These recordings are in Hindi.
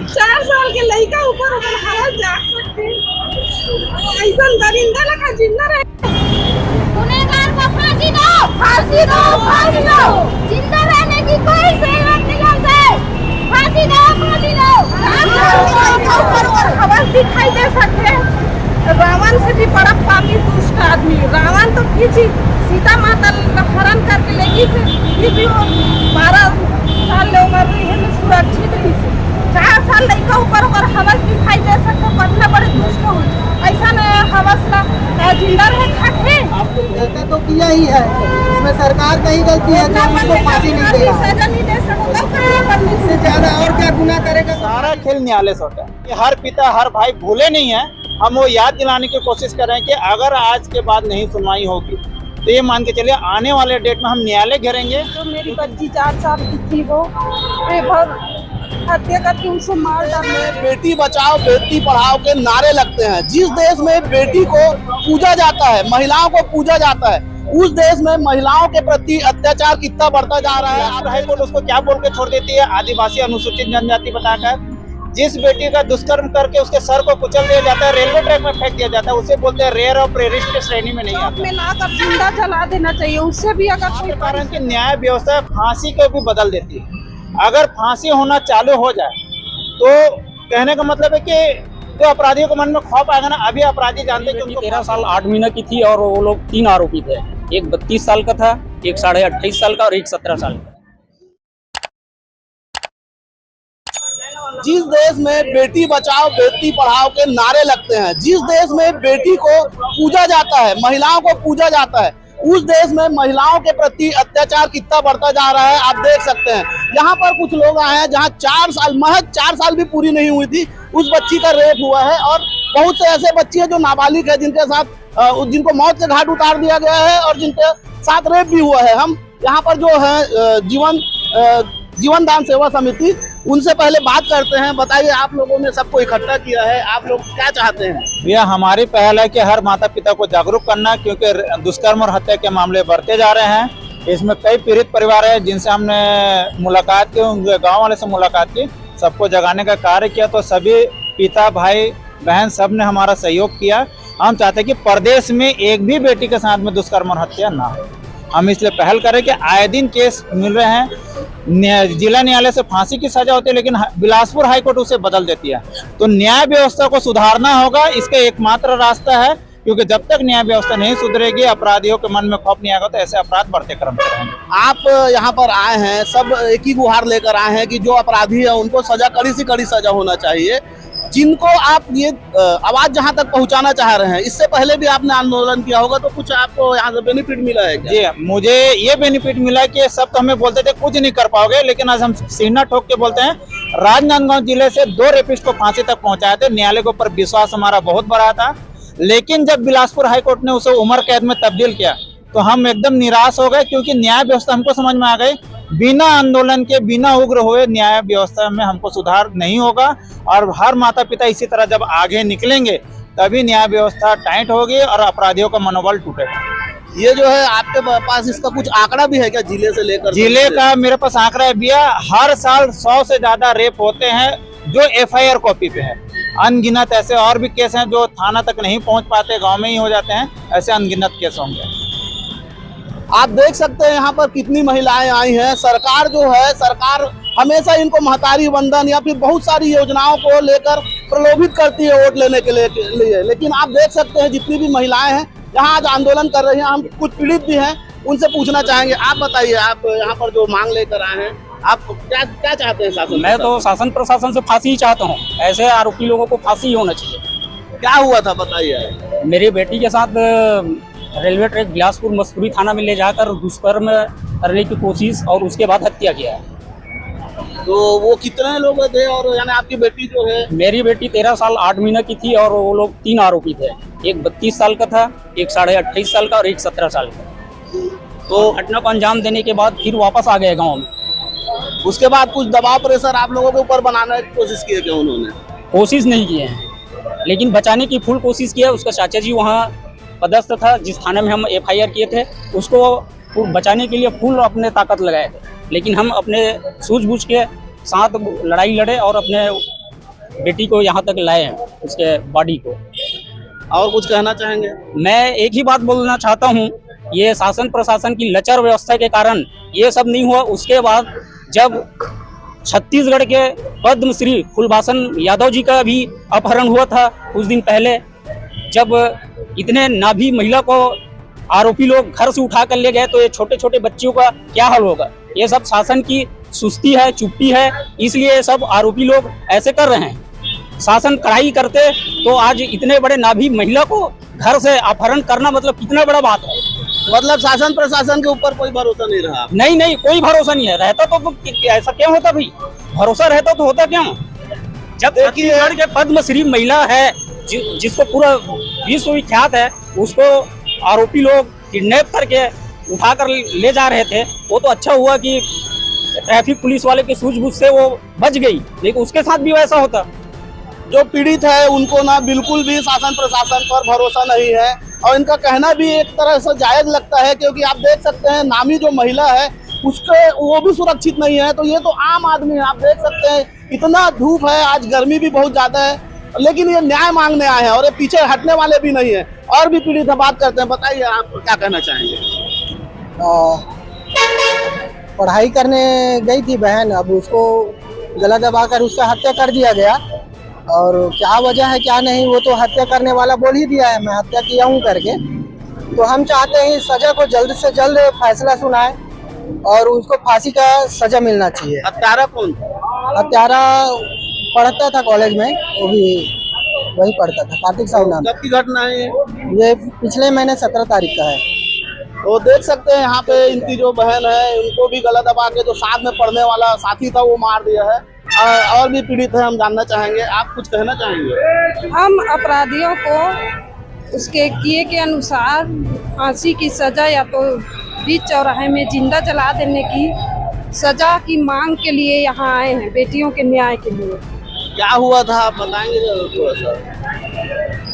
4 साल के लड़का ऊपर हवा जा सकते ऐसा दरिंदा लगा जिंदा रहे। गुनहगार को फांसी दो, फांसी दो, फांसी दो। जिंदा रहने की कोई जरूरत नहीं हमसे। फांसी दो, फांसी दो। हवा दिखाई दे सकते। रावण से भी बड़ा पापी दुष्ट आदमी। रावण तो किसी सीता माता हरण करके लेगी फिर भी वो 12 साल ले उम्र रही है सुरक्षित रही से 4 साल लड़का ऊपर हवस दिखाई दे सकते। कितना बड़े दुष्ट हो ऐसा न हवस ला जिंदा रहे खाके। गलती तो किया ही है, इसमें सरकार का ही गलती है जो उसको फांसी नहीं दे रहा। सजा नहीं दे सकता इससे ज्यादा और क्या गुनाह करेगा। सारा खेल न्यायालय से होता है। हर पिता हर भाई भूले नहीं है। हम वो याद दिलाने की कोशिश कर रहे हैं कि अगर आज के बाद नहीं सुनवाई होगी तो ये मान के चलिए आने वाले डेट में हम न्यायालय घेरेंगे। जो मेरी बच्ची 4 साल की थी वो हत्या करके उसे मार डाले। बेटी बचाओ बेटी पढ़ाओ के नारे लगते हैं। जिस देश में बेटी को पूजा जाता है, महिलाओं को पूजा जाता है, उस देश में महिलाओं के प्रति अत्याचार कितना बढ़ता जा रहा है। हाई कोर्ट उसको क्या बोल के छोड़ देती है, आदिवासी अनुसूचित जनजाति बताकर। जिस बेटी का दुष्कर्म करके उसके सर को कुचल दिया जाता है, रेलवे ट्रैक में फेंक दिया जाता है, उसे बोलते हैं रेयर और प्रेरिस्ट की श्रेणी में नहीं आता। लाकर जिंदा जला देना चाहिए। उससे भी अगर कोई कारण की न्याय व्यवस्था फांसी को भी बदल देती है। अगर फांसी होना चालू हो जाए तो कहने का मतलब है कि जो अपराधियों के मन में खौफ आएगा ना। अभी अपराधी जानते हैं कि 13 साल 8 महीने की थी और वो लोग 3 आरोपी थे। एक 32 साल का था, एक 28.5 साल का और एक 17 साल का। जिस देश में बेटी बचाओ बेटी पढ़ाओ के नारे लगते हैं, जिस देश में बेटी को पूजा जाता है, महिलाओं को पूजा जाता है, उस देश में महिलाओं के प्रति अत्याचार कितना बढ़ता जा रहा है आप देख सकते हैं। यहाँ पर कुछ लोग आए हैं जहाँ 4 साल भी पूरी नहीं हुई थी, उस बच्ची का रेप हुआ है। और बहुत से ऐसे बच्चे हैं जो नाबालिग है, जिनके साथ जिनको मौत के घाट उतार दिया गया है और जिनके साथ रेप भी हुआ है। हम यहाँ पर जो है जीवन दान सेवा समिति, उनसे पहले बात करते हैं। बताइए, आप लोगों ने सबको इकट्ठा किया है, आप लोग क्या चाहते हैं? भैया हमारी पहल है कि हर माता पिता को जागरूक करना, क्योंकि दुष्कर्म और हत्या के मामले बढ़ते जा रहे हैं। इसमें कई पीड़ित परिवार है जिनसे हमने मुलाकात की, उनके गांव वाले से मुलाकात की, सबको जगाने का कार्य किया। तो सभी पिता भाई बहन सब ने हमारा सहयोग किया। हम चाहते हैं कि प्रदेश में एक भी बेटी के साथ में दुष्कर्म और हत्या ना हो। हम इसलिए पहल करें कि आए दिन केस मिल रहे हैं। जिला न्यायालय से फांसी की सजा होती है, लेकिन बिलासपुर हाईकोर्ट उसे बदल देती है। तो न्याय व्यवस्था को सुधारना होगा, इसका एकमात्र रास्ता है। क्योंकि जब तक न्याय व्यवस्था नहीं सुधरेगी, अपराधियों के मन में खौफ नहीं आएगा, तो ऐसे अपराध बढ़ते क्रम से रहेंगे। आप यहाँ पर आए हैं, सब एक ही गुहार लेकर आए हैं कि जो अपराधी है उनको सजा, कड़ी से कड़ी सजा होना चाहिए। जिनको आप ये आवाज जहाँ तक पहुँचाना चाह रहे हैं, इससे पहले भी आपने आंदोलन किया होगा, तो कुछ आपको यहाँ से बेनिफिट मिला है क्या? जी, मुझे ये बेनिफिट मिला कि सब तो हमें बोलते थे कुछ नहीं कर पाओगे, लेकिन आज हम सीना ठोक के बोलते हैं। राजनांदगांव जिले से 2 रेपिस्ट को फांसी तक पहुंचाए थे। न्यायालय के ऊपर विश्वास हमारा बहुत बड़ा था, लेकिन जब बिलासपुर हाईकोर्ट ने उसे उम्र कैद में तब्दील किया तो हम एकदम निराश हो गए। क्योंकि न्याय व्यवस्था हमको समझ में आ गई, बिना आंदोलन के, बिना उग्र हुए न्याय व्यवस्था में हमको सुधार नहीं होगा। और हर माता पिता इसी तरह जब आगे निकलेंगे तभी न्याय व्यवस्था टाइट होगी और अपराधियों का मनोबल टूटेगा। ये जो है आपके पास इसका कुछ आंकड़ा भी है क्या, जिले से लेकर? जिले का मेरे पास आंकड़ा है भैया। हर साल 100 से ज्यादा रेप होते हैं जो FIR कॉपी पे है। अनगिनत ऐसे और भी केस हैं जो थाना तक नहीं पहुंच पाते, गांव में ही हो जाते हैं। ऐसे अनगिनत केस होंगे। आप देख सकते हैं यहाँ पर कितनी महिलाएं आई हैं। सरकार जो है, सरकार हमेशा इनको महतारी वंदन या फिर बहुत सारी योजनाओं को लेकर प्रलोभित करती है वोट लेने के लिए। लेकिन आप देख सकते हैं जितनी भी महिलाएं हैं यहाँ आज आंदोलन कर रही हैं। हम कुछ पीड़ित भी हैं, उनसे पूछना चाहेंगे। आप बताइए, आप यहाँ पर जो मांग लेकर आए हैं, आप क्या चाहते हैं शासन? मैं तो शासन प्रशासन से फांसी ही चाहता हूँ। ऐसे आरोपी लोगों को फांसी ही होना चाहिए। क्या हुआ था बताइए। मेरी बेटी के साथ रेलवे ट्रैक बिलासपुर मस्तूरी थाना में ले जाकर दुष्कर्म करने की कोशिश और उसके बाद हत्या किया है। तो वो कितने लोग थे? और यानी आपकी बेटी जो है? मेरी बेटी 13 साल 8 महीने की थी और वो लोग 3 आरोपी थे। एक 32 साल का था, एक 28.5 साल का और एक 17 साल का। तो घटना को अंजाम देने के बाद फिर वापस आ गए गाँव में। उसके बाद कुछ दबाव प्रेशर आप लोगों के ऊपर बनाने की कोशिश की है क्या उन्होंने? कोशिश नहीं किए हैं, लेकिन बचाने की फुल कोशिश किया। उसका चाचा जी वहाँ पदस्थ था, जिस थाने में हम FIR किए थे, उसको बचाने के लिए फुल अपने ताकत लगाए थे। लेकिन हम अपने सूझबूझ के साथ लड़ाई लड़े और अपने बेटी को यहाँ तक लाए हैं, उसके बॉडी को। और कुछ कहना चाहेंगे? मैं एक ही बात बोलना चाहता हूँ, ये शासन प्रशासन की लचर व्यवस्था के कारण ये सब नहीं हुआ। उसके बाद जब छत्तीसगढ़ के पद्मश्री फुलभासन यादव जी का भी अपहरण हुआ था कुछ दिन पहले, जब इतने नाभी महिला को आरोपी लोग घर से उठा कर ले गए, तो ये छोटे छोटे बच्चों का क्या हाल होगा। ये सब शासन की सुस्ती है, चुप्पी है, इसलिए ये सब आरोपी लोग ऐसे कर रहे हैं। शासन कड़ाई करते तो आज इतने बड़े नाभी महिला को घर से अपहरण करना मतलब कितना बड़ा बात है। मतलब शासन प्रशासन के ऊपर कोई भरोसा नहीं रहा? नहीं, कोई भरोसा नहीं है। रहता तो ऐसा क्यों होता भाई? भरोसा रहता तो होता क्यों? जब छत्तीसगढ़ के पद्मश्री महिला है, जिसको पूरा विश्व विख्यात है, उसको आरोपी लोग किडनैप करके उठा कर ले जा रहे थे। वो तो अच्छा हुआ कि ट्रैफिक पुलिस वाले की सूझबूझ से वो बच गई, लेकिन उसके साथ भी वैसा होता। जो पीड़ित है उनको ना बिल्कुल भी शासन प्रशासन पर भरोसा नहीं है, और इनका कहना भी एक तरह से जायज लगता है, क्योंकि आप देख सकते हैं नामी जो महिला है उसके वो भी सुरक्षित नहीं है। तो ये तो आम आदमी है, आप देख सकते हैं इतना धूप है, आज गर्मी भी बहुत ज्यादा है, लेकिन ये न्याय मांगने आए हैं और ये पीछे हटने वाले भी नहीं है। और भी पीड़ित है, बात करते हैं। बताइए आप क्या कहना चाहेंगे? पढ़ाई करने गई थी बहन, अब उसको गला दबाकर उसका हत्या कर दिया गया। और क्या वजह है क्या नहीं वो तो हत्या करने वाला बोल ही दिया है, मैं हत्या किया हूँ करके। तो हम चाहते हैं सजा को जल्द से जल्द फैसला सुनाए और उसको फांसी का सजा मिलना चाहिए। हत्यारा कौन? हत्यारा पढ़ता था कॉलेज में, वो भी वही पढ़ता था, कार्तिक साहू नाम। कब की घटना है ये पिछले महीने 17 तारीख का है। तो देख सकते हैं यहाँ पे इनकी जो बहन है उनको भी गला दबा के जो साथ में पढ़ने वाला साथी था वो मार दिया है। और भी पीड़ित है, हम जानना चाहेंगे। आप कुछ कहना चाहेंगे? हम अपराधियों को उसके किए के अनुसार फांसी की सजा या तो बीच चौराहे में जिंदा जला देने की सजा की मांग के लिए यहाँ आए हैं, बेटियों के न्याय के लिए। क्या हुआ था आप बताएंगे थोड़ा सा?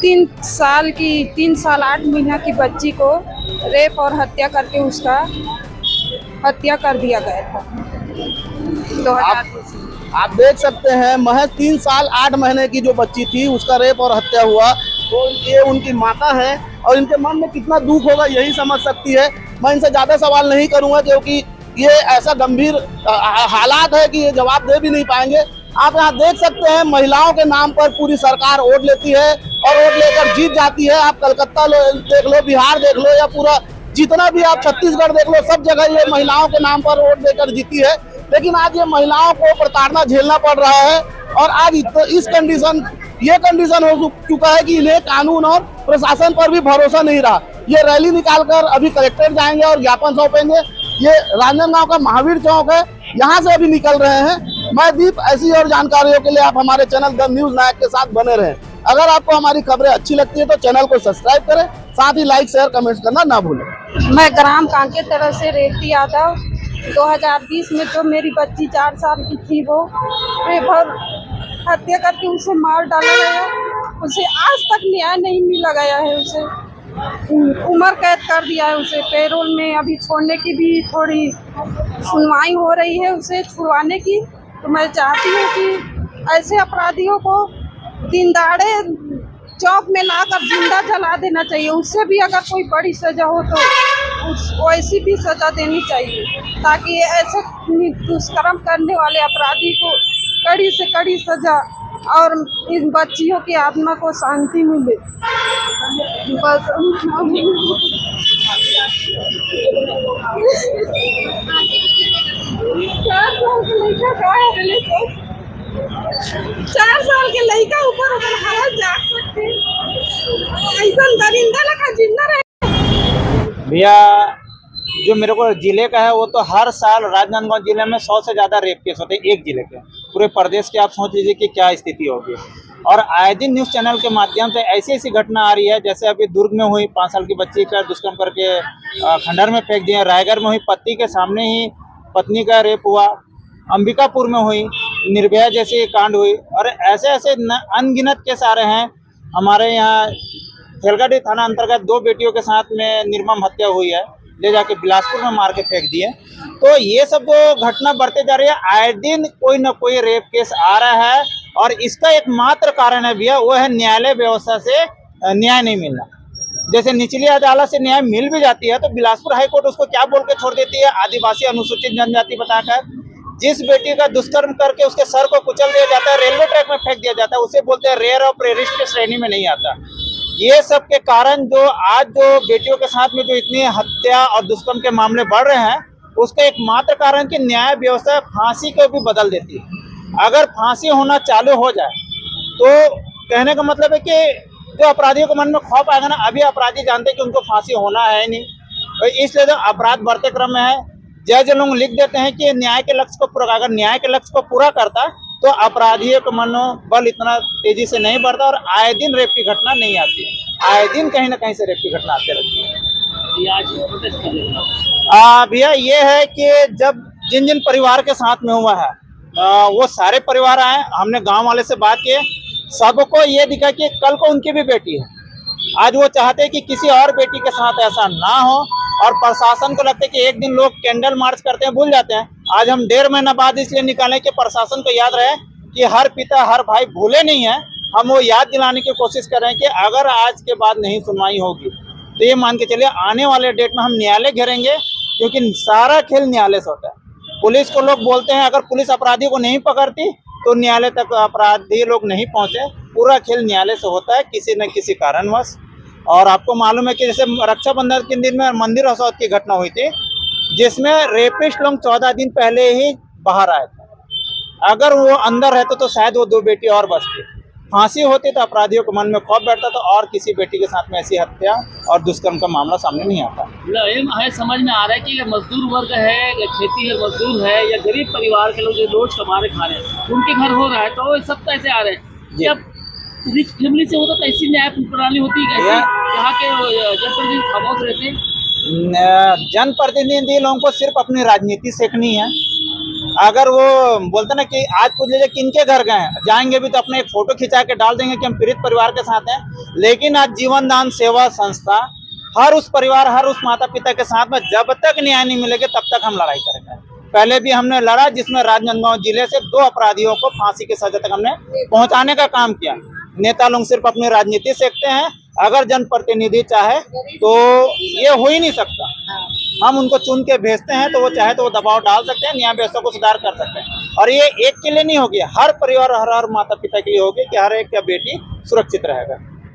3 साल 8 महीना की बच्ची को रेप और हत्या करके उसका हत्या कर दिया गया था 2020। आप देख सकते हैं महज 3 साल 8 महीने की जो बच्ची थी उसका रेप और हत्या हुआ। तो ये उनकी माता है और इनके मन में कितना दुख होगा यही समझ सकती है। मैं इनसे ज्यादा सवाल नहीं करूंगा क्योंकि ये ऐसा गंभीर हालात है कि ये जवाब दे भी नहीं पाएंगे। आप यहाँ देख सकते हैं महिलाओं के नाम पर पूरी सरकार वोट लेती है और वोट लेकर जीत जाती है। आप कलकत्ता देख लो, बिहार देख लो, या पूरा जितना भी आप छत्तीसगढ़ देख लो, सब जगह ये महिलाओं के नाम पर वोट देकर जीती है। लेकिन आज ये महिलाओं को प्रताड़ना झेलना पड़ रहा है और आज ये कंडीशन हो चुका है कि इन्हें कानून और प्रशासन पर भी भरोसा नहीं रहा। ये रैली निकालकर अभी कलेक्ट्रेट जाएंगे और ज्ञापन सौंपेंगे। ये राजनांदगांव का महावीर चौक है, यहाँ से अभी निकल रहे हैं। मैं दीप, ऐसी और जानकारियों के लिए आप हमारे चैनल द न्यूज नायक के साथ बने रहें। अगर आपको हमारी खबरें अच्छी लगती है तो चैनल को सब्सक्राइब करें, साथ ही लाइक शेयर कमेंट्स करना ना भूलें। मैं ग्राम कांके तरफ से रेवती यादव। 2020 में जो मेरी बच्ची 4 साल की थी वो रेप और हत्या करके उसे मार डाला गया। उसे आज तक न्याय नहीं मिला गया है। उसे उम्र कैद कर दिया है। उसे पैरोल में अभी छोड़ने की भी थोड़ी सुनवाई हो रही है उसे छुड़वाने की। तो मैं चाहती हूँ कि ऐसे अपराधियों को दिन दहाड़े चौक में लाकर जिंदा जला देना चाहिए। उससे भी अगर कोई बड़ी सजा हो तो वैसी भी सजा देनी चाहिए, ताकि ऐसे दुष्कर्म करने वाले अपराधी को कड़ी से कड़ी सजा और इन बच्चियों की आत्मा को शांति मिले। बस 4 साल के लड़का ऊपर हालत जा सकते ऐसा दरिंदा लगा जिंदा रहे। भैया जो मेरे को जिले का है वो तो हर साल राजनांदगांव जिले में 100 से ज़्यादा रेप केस होते हैं, एक जिले के। पूरे प्रदेश के आप सोच लीजिए कि क्या स्थिति होगी। और आए दिन न्यूज़ चैनल के माध्यम से ऐसी ऐसी घटना आ रही है, जैसे अभी दुर्ग में हुई 5 साल की बच्ची का दुष्कर्म करके खंडहर में फेंक दिया। रायगढ़ में हुई पति के सामने ही पत्नी का रेप हुआ। अंबिकापुर में हुई, निर्भया जैसी कांड हुई। और ऐसे ऐसे अनगिनत केस आ रहे हैं। हमारे यहाँ खेलगाड़ी थाना अंतर्गत 2 बेटियों के साथ में निर्मम हत्या हुई है, ले जाके बिलासपुर में मार के फेंक दिए। तो ये सब जो घटना बढ़ते जा रही है, आए दिन कोई ना कोई रेप केस आ रहा है और इसका एकमात्र कारण है भैया वो है न्यायालय व्यवस्था से न्याय नहीं मिलना। जैसे निचली अदालत से न्याय मिल भी जाती है तो बिलासपुर हाई कोर्ट उसको क्या बोल के छोड़ देती है, आदिवासी अनुसूचित जनजाति बताकर। जिस बेटी का दुष्कर्म करके उसके सर को कुचल दिया जाता है, रेलवे ट्रैक में फेंक दिया जाता है, उसे बोलते हैं रेयर और प्रेरिस्ट की श्रेणी में नहीं आता। ये सब के कारण जो आज जो बेटियों के साथ में जो इतनी हत्या और दुष्कर्म के मामले बढ़ रहे हैं, उसका एकमात्र कारण कि न्याय व्यवस्था फांसी को भी बदल देती है। अगर फांसी होना चालू हो जाए तो कहने का मतलब है कि जो अपराधियों के मन में खौफ आएगा ना, अभी अपराधी जानते हैं कि उनको फांसी होना है नहीं, तो इसलिए जो अपराध बढ़ते क्रम में है, जज लोग लिख देते हैं कि न्याय के लक्ष्य को पूरा, अगर न्याय के लक्ष्य को पूरा करता तो अपराधियों का मनोबल इतना तेजी से नहीं बढ़ता और आए दिन रेप की घटना नहीं आती। आए दिन कहीं ना कहीं से रेप की घटना आती रहती है। भैया ये है कि जब जिन जिन परिवार के साथ में हुआ है वो सारे परिवार आए, हमने गांव वाले से बात की, सबको ये दिखा कि कल को उनकी भी बेटी है। आज वो चाहते हैं कि किसी और बेटी के साथ ऐसा ना हो और प्रशासन को लगता है कि एक दिन लोग कैंडल मार्च करते हैं, भूल जाते हैं। आज हम 1.5 महीना बाद इसलिए निकालें कि प्रशासन को याद रहे कि हर पिता हर भाई भूले नहीं है। हम वो याद दिलाने की कोशिश कर रहे हैं कि अगर आज के बाद नहीं सुनवाई होगी तो ये मान के चलिए आने वाले डेट में हम न्यायालय घेरेंगे, क्योंकि सारा खेल न्यायालय से होता है। पुलिस को लोग बोलते हैं अगर पुलिस अपराधी को नहीं पकड़ती तो न्यायालय तक अपराधी लोग नहीं पहुंचे। पूरा खेल न्यायालय से होता है किसी न किसी कारणवश। और आपको मालूम है कि जैसे रक्षाबंधन के दिन में मंदिर हसौद की घटना हुई थी, जिसमें रेपिस्ट लोग 14 दिन पहले ही बाहर आए थे। अगर वो अंदर रहते तो शायद वो 2 बेटी और बचती। फांसी होती तो अपराधियों के मन में खौफ बैठता तो और किसी बेटी के साथ में ऐसी हत्या और दुष्कर्म का मामला सामने नहीं आता। है समझ में आ रहा है कि मजदूर वर्ग है या खेती है मजदूर है या गरीब परिवार के लोग जो रोज कमा रहे खा रहे हैं, उनके घर हो रहा है तो वो सब कैसे आ रहे हैं। जब रिच फैमिली से होता तो ऐसी न्याय प्रणाली होती है यहाँ के जनप्रतिनिधि खामोश रहते हैं। जनप्रतिनिधि लोगों को सिर्फ अपनी राजनीति सीखनी है। अगर वो बोलते ना कि आज पूछ लीजिए किनके घर गए हैं, जाएंगे भी तो अपने एक फोटो खिंचा के डाल देंगे कि हम पीड़ित परिवार के साथ हैं। लेकिन आज जीवन दान सेवा संस्था हर उस परिवार, हर उस माता पिता के साथ में जब तक न्याय नहीं मिलेगा तब तक हम लड़ाई करेंगे। पहले भी हमने लड़ा, जिसमें राजनांदगांव जिले से 2 अपराधियों को फांसी की सजा तक हमने पहुंचाने का काम किया। नेता लोग सिर्फ अपनी राजनीति सीखते हैं। अगर जनप्रतिनिधि चाहे तो ये हो ही नहीं सकता। हम उनको चुन के भेजते हैं तो वो चाहे तो वो दबाव डाल सकते हैं, न्याय व्यवस्था को सुधार कर सकते हैं। और ये एक के लिए नहीं होगी, हर परिवार हर माता पिता के लिए होगी कि हर एक का बेटी सुरक्षित रहेगा।